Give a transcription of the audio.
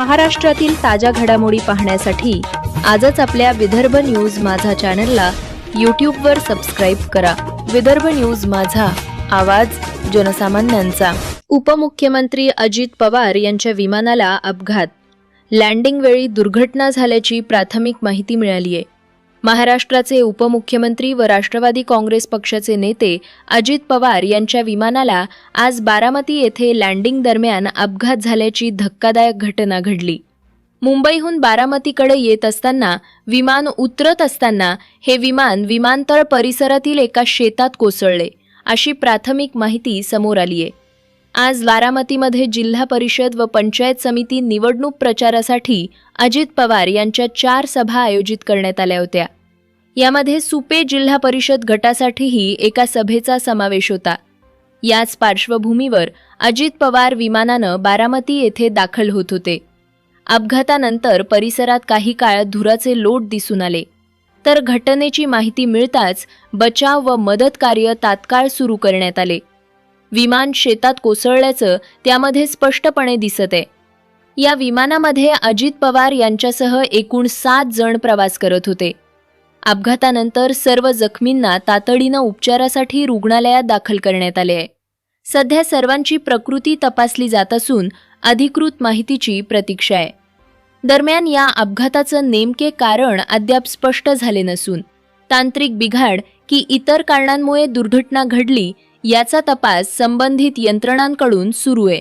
महाराष्ट्रातील ताज्या घडामोडी पाहण्यासाठी आजच आपल्या विदर्भ न्यूज माझा चॅनलला यूट्यूबवर सबस्क्राईब करा। विदर्भ न्यूज माझा, आवाज जनसामान्यांचा। उपमुख्यमंत्री अजित पवार यांच्या विमानाला अपघात, लँडिंग वेळी दुर्घटना झाल्याची प्राथमिक माहिती मिळाली आहे। महाराष्ट्राचे उपमुख्यमंत्री व राष्ट्रवादी काँग्रेस पक्षाचे नेते अजित पवार यांच्या विमानाला आज बारामती येथे लँडिंग दरम्यान अपघात झाल्याची धक्कादायक घटना घडली। मुंबईहून बारामतीकडे येत असताना विमान उतरत असताना हे विमान विमानतळ परिसरातील एका शेतात कोसळले, अशी प्राथमिक माहिती समोर आली आहे। आज बारामतीमध्ये जिल्हा परिषद व पंचायत समिती निवडणूक प्रचारासाठी अजित पवार यांच्या 4 सभा आयोजित करण्यात आल्या होत्या। यामध्ये सुपे जिल्हा परिषद गटासाठीही एका सभेचा समावेश होता। याच पार्श्वभूमीवर अजित पवार विमानानं बारामती येथे दाखल होत होते। अपघातानंतर परिसरात काही काळ धुराचे लोट दिसून आले, तर घटनेची माहिती मिळताच बचाव व मदत कार्य तात्काळ सुरू करण्यात आले। विमान शेतात कोसळल्याचं त्यामध्ये स्पष्टपणे दिसत आहे। या विमानामध्ये अजित पवार यांच्यासह एकूण 7 जण प्रवास करत होते। अपघातानंतर सर्व जखमींना तातडीनं उपचारासाठी रुग्णालयात दाखल करण्यात आले आहे। सध्या सर्वांची प्रकृती तपासली जात असून अधिकृत माहितीची प्रतीक्षा आहे। दरम्यान या अपघाताचं नेमके कारण अद्याप स्पष्ट झाले नसून तांत्रिक बिघाड की इतर कारणांमुळे दुर्घटना घडली याचा तपास संबंधित यंत्रणांकडून सुरू आहे।